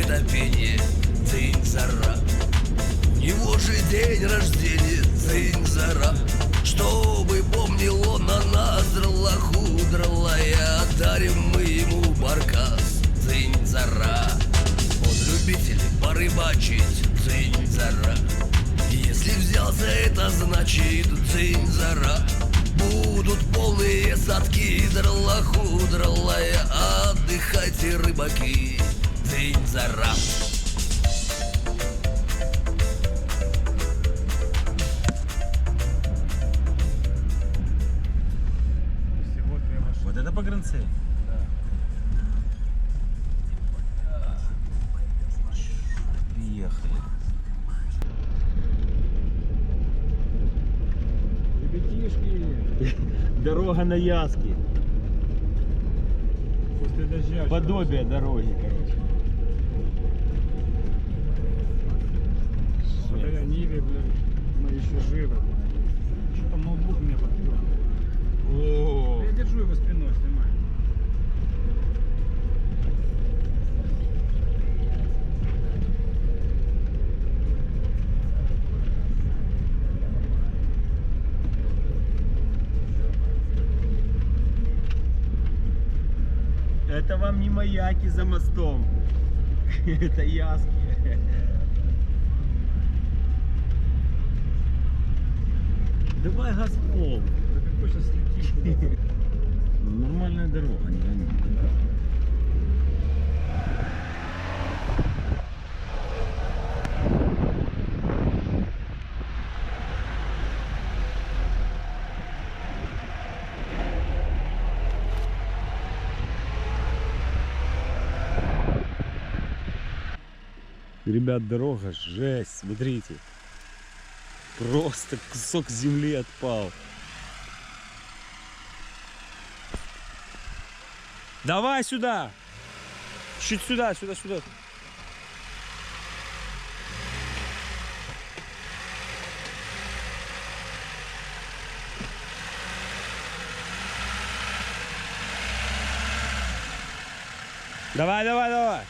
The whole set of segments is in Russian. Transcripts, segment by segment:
открыто пение, дзынь-зара. У него же день рождения, дзынь-зара. Чтобы помнил он о нас, драла-худралая, дарим мы ему баркас, дзынь-зара. Он любитель порыбачить, дзынь-зара. Если взялся, это значит дзынь-зара. Будут полные садки, драла-худралая, отдыхайте, рыбаки, дзынь-зара. Вот это погранцы? Да. Приехали. Ребятишки, Дорога на Яски. после дождя. Подобие дороги, короче. Благодаря Ниве, блин, мы еще живы. Что там ноутбук меня подпер? О, Я держу его спиной, снимай. это вам не маяки за мостом. Это Яски. Давай газ в пол. Да какой сейчас летишь? Нормальная дорога, не гони. Ребят, дорога жесть, смотрите. Просто кусок земли отпал. Давай сюда! Чуть сюда, сюда, сюда. Давай, давай, давай.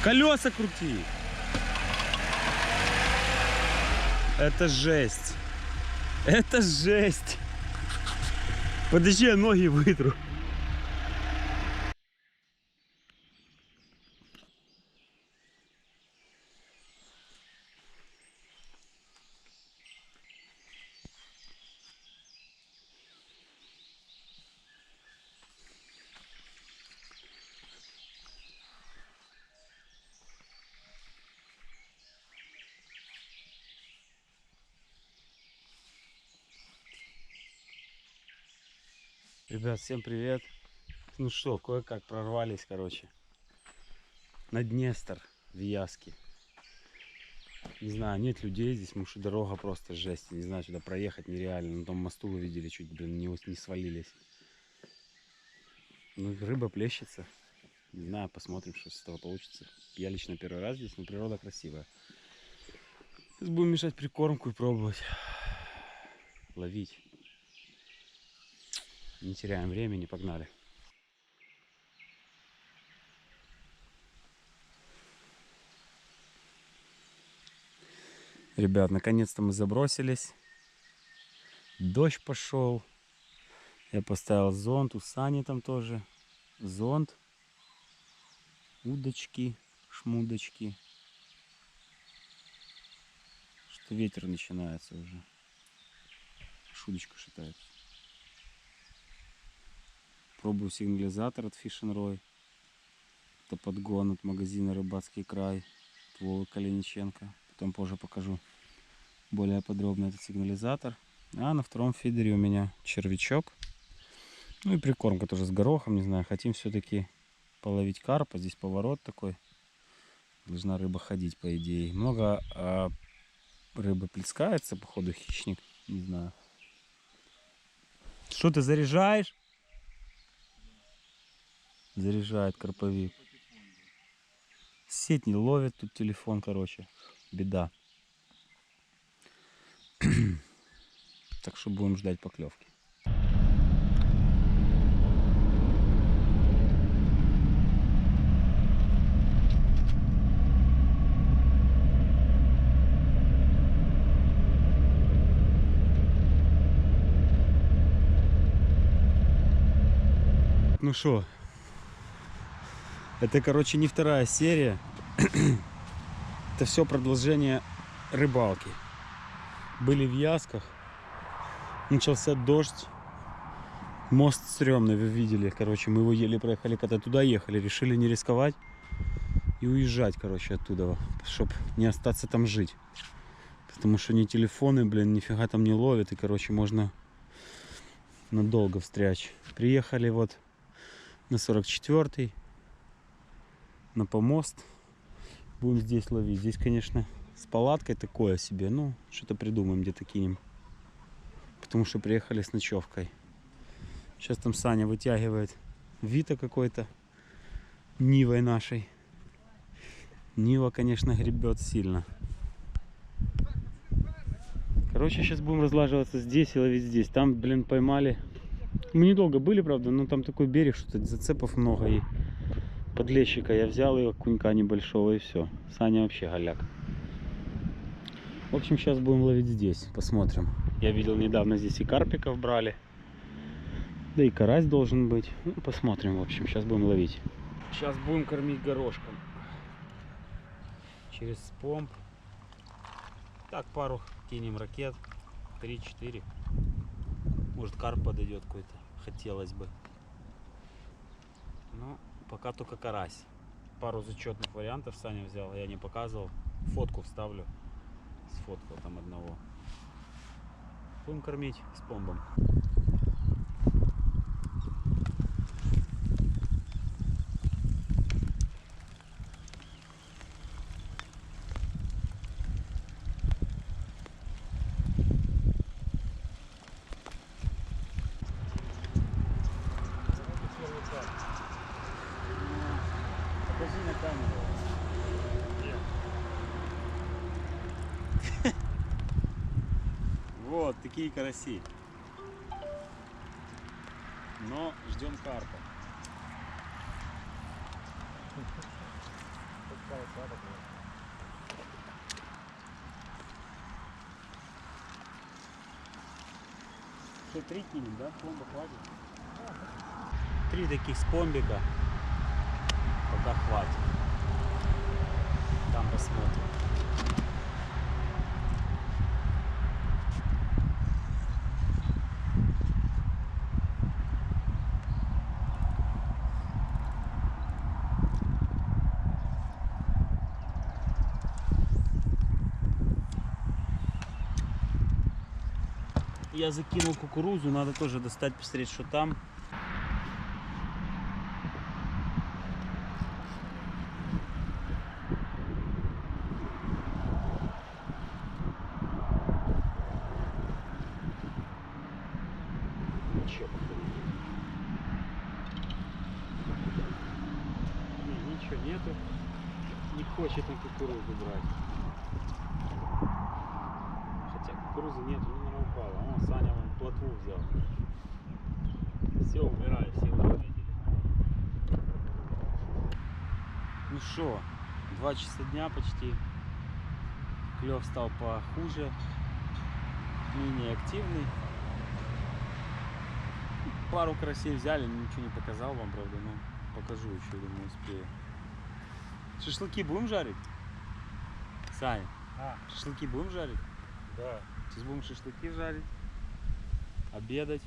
Колеса крути. Это жесть. Это жесть. Подожди, я ноги вытру. Ребят, всем привет. Ну что, кое-как прорвались, короче, на Днестр в Яске. Не знаю, нет людей здесь, потому что дорога просто жесть. Не знаю, сюда проехать нереально. На том мосту вы видели, чуть, блин, не свалились. Ну, рыба плещется. Не знаю, посмотрим, что с этого получится. Я лично первый раз здесь, но природа красивая. Сейчас будем мешать прикормку и пробовать ловить. Не теряем времени, погнали. Ребят, наконец-то мы забросились. Дождь пошел. Я поставил зонт, у Сани там тоже зонт. Удочки, шмудочки. Что ветер начинается уже. Шудочка шатается. Пробую сигнализатор от Fish and Roy. Это подгон от магазина Рыбацкий край. От Вовы Калиниченко. Потом позже покажу более подробно этот сигнализатор. А на втором фидере у меня червячок. Ну и прикормка тоже с горохом. Не знаю, хотим все-таки половить карпа. Здесь поворот такой. Должна рыба ходить, по идее. Много рыбы плескается, походу, хищник. Не знаю. Что ты заряжаешь? Заряжает карповик. Сеть не ловит, тут телефон, короче. Беда. Так что будем ждать поклевки. Ну что, это, короче, не вторая серия. Это все продолжение рыбалки. Были в Ясках. Начался дождь. Мост стрёмный, вы видели. Короче, мы его еле проехали, когда туда ехали. Решили не рисковать и уезжать, короче, оттуда, чтобы не остаться там жить. Потому что ни телефоны, блин, нифига там не ловят. И, короче, можно надолго встрячь. Приехали вот на 44-й, на помост. Будем здесь ловить. Здесь, конечно, с палаткой такое себе. Ну, что-то придумаем, где-то кинем. Потому что приехали с ночевкой. Сейчас там Саня вытягивает Вита какой-то. Нивой нашей. Нива, конечно, гребет сильно. Короче, сейчас будем разлаживаться здесь и ловить здесь. Там, блин, поймали. Мы недолго были, правда, но там такой берег, что зацепов много. И подлещика я взял его, кунька небольшого, и все. Саня вообще голяк. В общем, сейчас будем ловить здесь. Посмотрим. Я видел недавно здесь и карпиков брали. Да и карась должен быть. Ну, посмотрим, в общем, сейчас будем ловить. Сейчас будем кормить горошком. Через помп. Так, пару кинем ракет. 3-4. Может, карп подойдет какой-то. Хотелось бы. Но пока только карась. Пару зачетных вариантов Саня взял. Я не показывал. Фотку вставлю. Сфоткал там одного. Будем кормить с помбом. Покажи на камеру. Вот такие караси. Но ждем карпа. Что, 3 кинем, да? Пломба хватит? 3 таких спомбика. Пока хватит. Там посмотрим. Я закинул кукурузу, надо тоже достать, посмотреть, что там. Ничего, ничего нету. Не хочет он кукурузу брать. Хотя кукурузы нету, не упала. О, Саня вон плотву взял. Все, умирает, все заметили. Ну что, 2 часа дня почти. Клев стал похуже. Менее активный. Пару карасей взяли, но ничего не показал вам, правда, но покажу еще, думаю, успею. Шашлыки будем жарить? Саня, шашлыки будем жарить? Да. Сейчас будем шашлыки жарить, обедать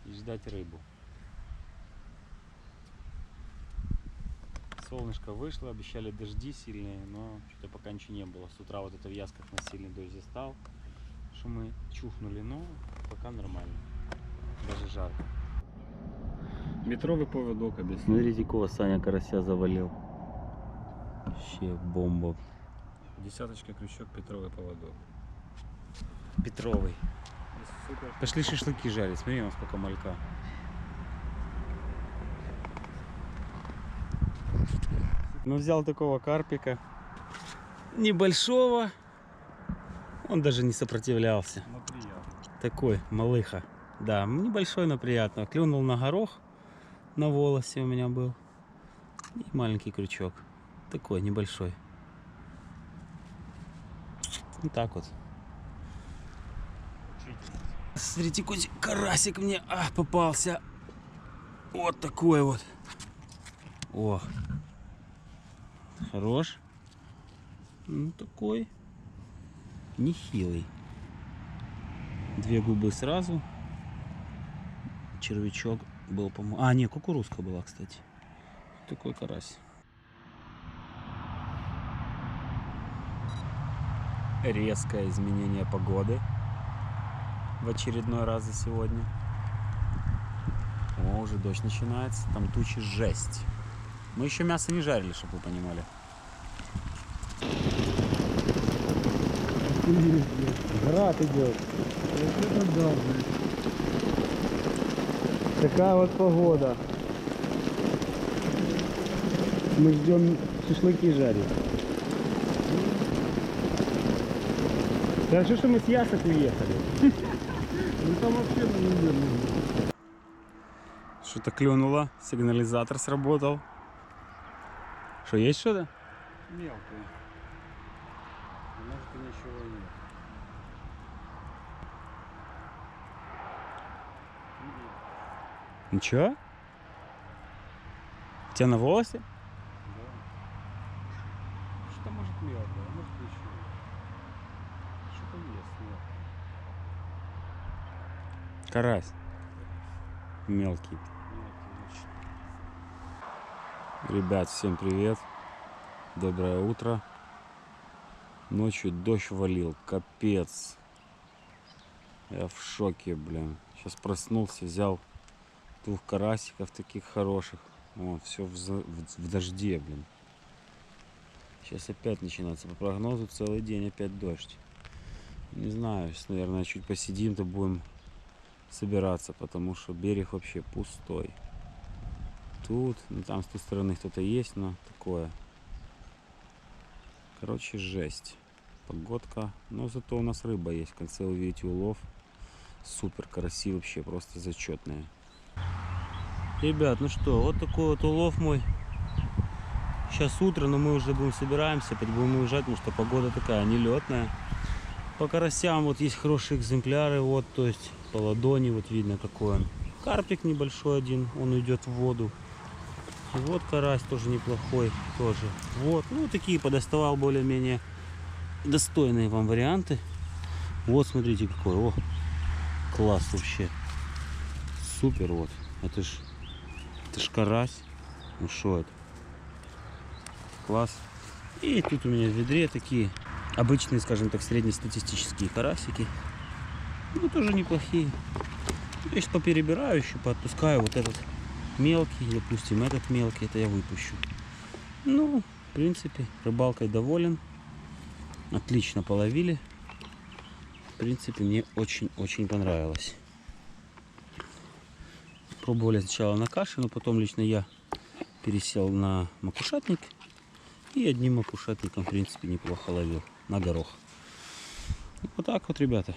и ждать рыбу. Солнышко вышло, обещали дожди сильные, но что-то пока ничего не было. С утра вот это в Ясках на сильный дождь застал, что мы чухнули, но пока нормально. Даже жарко. Метровый поводок объясню. Смотрите, какого Саня карася завалил. Вообще бомба. Десяточка, крючок, Петровый поводок. Петровый. Из супер. Пошли шашлыки жарить. Смотри, у нас сколько малька. Ну, взял такого карпика. Небольшого. Он даже не сопротивлялся. Но приятно. Такой, малыха. Да, небольшой, но приятно. Клюнул на горох. На волосе у меня был. И маленький крючок. Такой, небольшой. Вот так вот. Учительница. Смотрите, какой карасик мне попался. Вот такой вот. О. Хорош. Ну, такой. Нехилый. 2 губы сразу. Червячок был, по-моему. А, не, кукурузка была, кстати. Такой карась. Резкое изменение погоды. В очередной раз за сегодня. О, уже дождь начинается. Там тучи жесть. Мы еще мясо не жарили, чтобы вы понимали. Град идет. Вот это да, блядь. Такая вот погода. Мы ждем шашлыки жарить. Хорошо, что мы с Ясок уехали. Ну там вообще неверно. Что-то клюнуло. Сигнализатор сработал. Что, есть что-то? Мелкие. Может и ничего нет. Ничего? У тебя на волосе? Да. Что может мелкое, а может ничего. Что-то есть мелкое. Карась. Мелкий. Мелкий очень. Ребят, всем привет. Доброе утро. Ночью дождь валил. Капец. Я в шоке, блин. Сейчас проснулся, взял 2 карасиков таких хороших. Вот, все в дожде, блин. Сейчас опять начинается. По прогнозу целый день опять дождь. Не знаю, сейчас, наверное, чуть посидим, то будем собираться, потому что берег вообще пустой. Тут, ну там с той стороны кто-то есть, но такое. Короче, жесть. Погодка. Но зато у нас рыба есть. В конце увидите улов. Супер, караси вообще просто зачетные. Ребят, ну что, вот такой вот улов мой. Сейчас утро, но мы уже собираемся, будем уезжать, потому что погода такая нелетная. По карасям вот есть хорошие экземпляры, вот, то есть по ладони вот видно какой он. Карпик небольшой один, он уйдет в воду. И вот карась тоже неплохой, тоже. Вот, ну такие подоставал более-менее достойные вам варианты. Вот смотрите какой, о, класс вообще. Супер вот, это ж карась. Ну что это? Класс. И тут у меня в ведре такие обычные, скажем так, среднестатистические карасики. Ну тоже неплохие. Я сейчас поперебираю еще, поотпускаю вот этот мелкий, допустим, этот мелкий, это я выпущу. Ну, в принципе, рыбалкой доволен. Отлично половили. В принципе, мне очень-очень понравилось. Пробовали сначала на каше, но потом лично я пересел на макушатник. И одним макушатником, в принципе, неплохо ловил на горох. Вот так вот, ребята.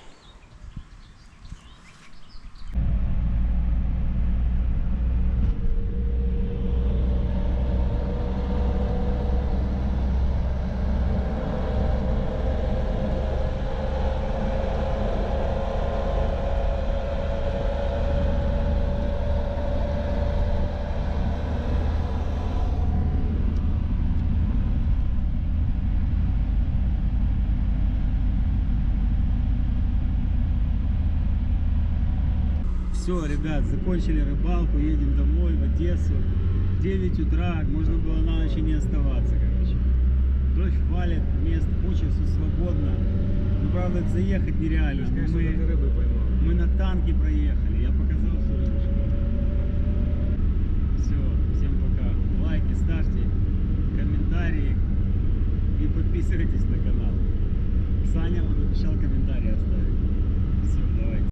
Все, ребят, закончили рыбалку, едем домой, в Одессу. 9 утра, можно было на ночь и не оставаться, короче. Дождь валит, мест куча, все свободно. Ну, правда, заехать нереально. Конечно, ты рыбы поймал. Мы на танке проехали, я показал всю рыбушку. Все, всем пока. Лайки ставьте, комментарии и подписывайтесь на канал. Саня вот обещал комментарии оставить.